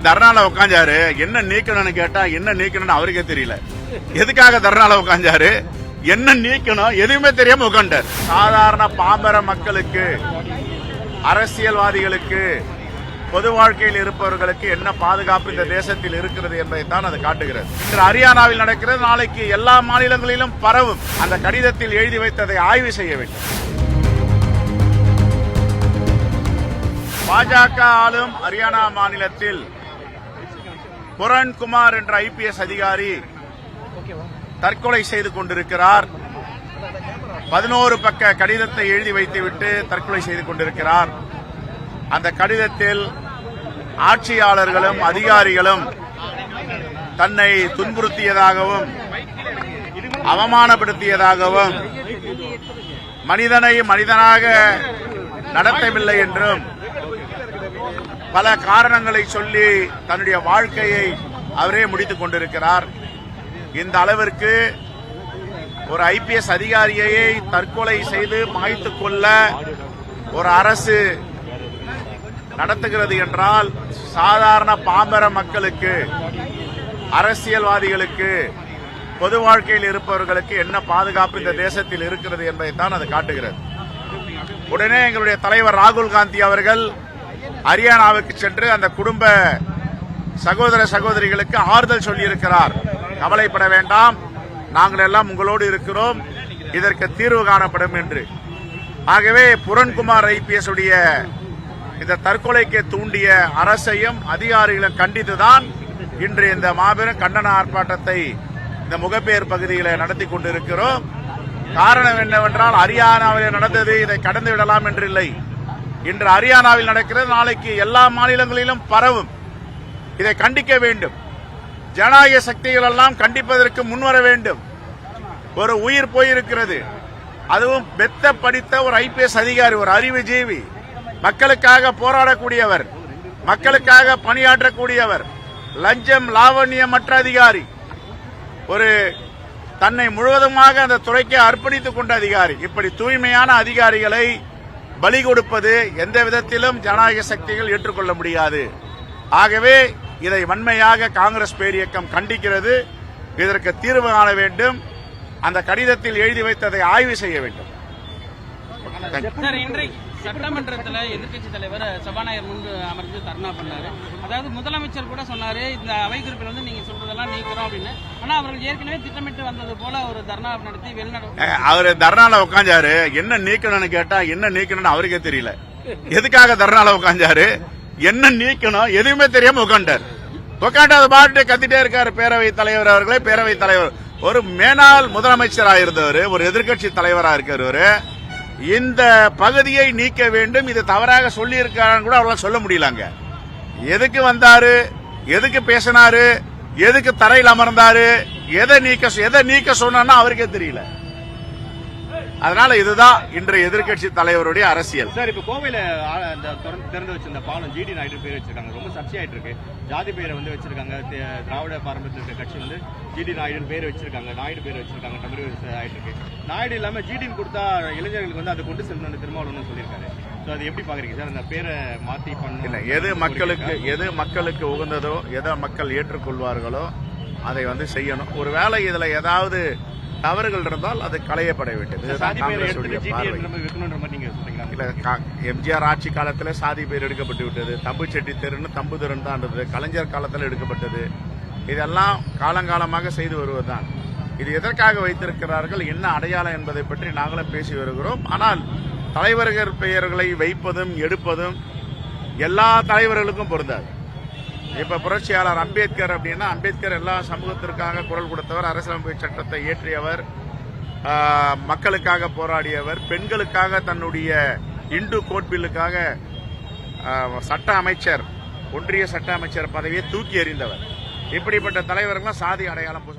தர்ணால உட்காந்தாரு. என்ன நீக்கணும்னு கேட்டா என்ன நீக்கணும்னு அவருக்கே தெரியல. எதுக்காக தர்ணால உட்காந்தாரு, என்ன நீக்கணும் எதுவுமே தெரியாம உட்காண்டார். சாதாரண பாமர மக்களுக்கு, அரசியல்வாதிகளுக்கு, பொது வாழ்க்கையில் இருப்பவர்களுக்கு என்ன பாதுகாப்பு இந்த தேசத்தில் இருக்கிறது என்பதைத்தான் அது காட்டுகிறது. இன்று ஹரியானாவில் நடக்கிறது, நாளைக்கு எல்லா மாநிலங்களிலும் பரவும். அந்த கடிதத்தில் எழுதி வைத்ததை ஆய்வு செய்ய வேண்டும். பாஜக ஆளும் ஹரியானா மாநிலத்தில் புரண்குமார் என்ற ஐபிஎஸ் அதிகாரி தற்கொலை செய்து கொண்டிருக்கிறார். 11 பக்க கடிதத்தை எழுதி வைத்துவிட்டு தற்கொலை செய்து கொண்டிருக்கிறார். அந்த கடிதத்தில் ஆட்சியாளர்களும் அதிகாரிகளும் தன்னை துன்புறுத்தியதாகவும் அவமானப்படுத்தியதாகவும் மனிதனை மனிதனாக நடத்தவில்லை என்றும் பல காரணங்களை சொல்லி தன்னுடைய வாழ்க்கையை அவரே முடித்துக் கொண்டிருக்கிறார். இந்த அளவிற்கு ஒரு ஐபிஎஸ் அதிகாரியை தற்கொலை செய்து மாய்த்துக் கொள்ள ஒரு அரசு நடத்துகிறது என்றால் சாதாரண பாமர மக்களுக்கு, அரசியல்வாதிகளுக்கு, பொது வாழ்க்கையில் இருப்பவர்களுக்கு என்ன பாதுகாப்பு இந்த தேசத்தில் இருக்கிறது என்பதைத்தான் அது காட்டுகிறது. உடனே எங்களுடைய தலைவர் ராகுல் காந்தி அவர்கள் ஹரியானாவுக்கு சென்று அந்த குடும்ப சகோதர சகோதரிகளுக்கு ஆறுதல் சொல்லியிருக்கிறார். கவலைப்பட வேண்டாம், நாங்கள் எல்லாம் உங்களோடு இருக்கிறோம், இதற்கு தீர்வு காணப்படும் என்று. ஆகவே புரண்குமார் ஐபிஎஸ் உடைய இந்த தற்கொலைக்கு தூண்டிய அரசையும் அதிகாரிகளும் கண்டித்துதான் இன்று இந்த மாபெரும் கண்டன ஆர்ப்பாட்டத்தை இந்த முகப்பேர் பகுதியில் நடத்தி கொண்டிருக்கிறோம். காரணம் என்னவென்றால் ஹரியானாவில் நடந்தது, இதை கடந்து விடலாம் என்று இல்லை. இன்று ஹரியானாவில் நடக்கிறது, நாளைக்கு எல்லா மாநிலங்களிலும் பரவும். இதை கண்டிக்க வேண்டும். ஜனநாயக சக்திகள் எல்லாம் கண்டிப்பதற்கு முன்வர வேண்டும். ஒரு உயிர் போயிருக்கிறது, அதுவும் பெத்த படித்த ஒரு ஐபிஎஸ் அதிகாரி, ஒரு அறிவுஜீவி, மக்களுக்காக போராடக்கூடியவர், மக்களுக்காக பணியாற்றக்கூடியவர், லஞ்சம் லாவண்யமற்ற அதிகாரி, ஒரு தன்னை முழுவதுமாக அந்த துறைக்கு அர்ப்பணித்துக் கொண்ட அதிகாரி. இப்படி தூய்மையான அதிகாரிகளை பலி கொடுப்பது எந்த விதத்திலும் ஜனநாயக சக்திகள் ஏற்றுக்கொள்ள முடியாது. ஆகவே இதை வன்மையாக காங்கிரஸ் பேரியக்கம் கண்டிக்கிறது. இதற்கு தீர்வு காண வேண்டும். அந்த கடிதத்தில் எழுதி வைத்ததை ஆய்வு செய்ய வேண்டும். சட்டமன்றத்தில் எதிர்க்கட்சி தலைவர் சபாநாயகர் முன்பு அமர்ந்து தர்ணா பண்ணாரு. அதாவது முதலமைச்சர் கூட சொன்னாரு, இந்த அவை குறிப்பில் வந்து நீங்க சொல்றதெல்லாம் நீக்கிறோம் அப்படின்னு. ஆனா அவர்கள் ஏற்கனவே திட்டமிட்டு வந்தது போல ஒரு தர்ணா நடத்தி வெளிநடப்பு. அவரு தர்ணால உட்காந்தாரு. என்ன நீக்கணும்னு கேட்டா என்ன நீக்கணும்னு அவருக்கே தெரியல. எதுக்காக தர்ணால உட்காந்தாரு, என்ன நீக்கணும் எதுவுமே தெரியாம உட்காண்டார். உட்காந்து அது பாட்டு கத்திட்டே இருக்காரு. பேரவைத் தலைவர் அவர்களே, பேரவைத் தலைவர் ஒரு மேனாள் முதலமைச்சராக இருந்தவர், ஒரு எதிர்க்கட்சி தலைவராக இருக்கிறவர், இந்த பகுதியை நீக்க வேண்டும், இது தவறாக சொல்லி இருக்காரு கூட அவரால் சொல்ல முடியலங்க. எதுக்கு வந்தாரு, எதுக்கு பேசினாரு, எதுக்கு தரையில் அமர்ந்தாரு, எதை நீக்க சொன்னா அவருக்கே தெரியல. அதனால இதுதான் இன்றைய எதிர்க்கட்சி தலைவருடைய அரசியல். சார், இப்ப கோவையில திறந்து வச்சிருந்த பாலம் ஜிடி நாயுடு பேர் வச்சிருக்காங்க, ரொம்ப சர்ச்சையாயிட்டு இருக்கு. ஜாதி பேரை வந்து வச்சிருக்காங்க. திராவிட பாரம்பரியத்தில் கட்சி வந்து ஜிடி நாயுடு பேர் வச்சிருக்காங்க, நாயுடு பேர் வச்சிருக்காங்க. தமிழ் ஆயிட்டு இருக்கு. நாயுடு இல்லாம ஜிடின்னு கொடுத்தா இளைஞர்களுக்கு வந்து அதை கொண்டு செல்லணும் திருமாவளவன் சொல்லியிருக்காரு. அது எப்படி பாக்குறீங்க சார்? அந்த பேரை மாத்தி பண்ண எது மக்களுக்கு உகந்ததோ, எதை மக்கள் ஏற்றுக்கொள்வார்களோ அதை வந்து செய்யணும். ஒருவேளை இதுல ஏதாவது தவறுகள் இருந்தால் அது களையப்பட வேண்டும். எம்ஜிஆர் ஆட்சி காலத்தில் சாதி பேர் எடுக்கப்பட்டு விட்டது. தம்பு செட்டி தெருன்னு தம்பு தெருன்னு தான் இருந்தது. கலைஞர் காலத்தில் எடுக்கப்பட்டது. இதெல்லாம் காலங்காலமாக செய்து வருவதுதான். இது எதற்காக வைத்திருக்கிறார்கள், என்ன அடையாளம் என்பதை பற்றி நாங்களும் பேசி வருகிறோம். ஆனால் தலைவர்கள் பெயர்களை வைப்பதும் எடுப்பதும் எல்லா தலைவர்களுக்கும் பொருந்தாது. இப்ப புரட்சியாளர் அம்பேத்கர் அப்படின்னா, அம்பேத்கர் எல்லா சமூகத்திற்காக குரல் கொடுத்தவர், அரசியலமைப்பு சட்டத்தை இயற்றியவர், மக்களுக்காக போராடியவர், பெண்களுக்காக தன்னுடைய இந்து கோட்பில்லுக்காக சட்ட அமைச்சர், ஒன்றிய சட்ட அமைச்சர் பதவியை தூக்கி எறிந்தவர். இப்படிப்பட்ட தலைவர்கள் சாதி அடையாளம் பூச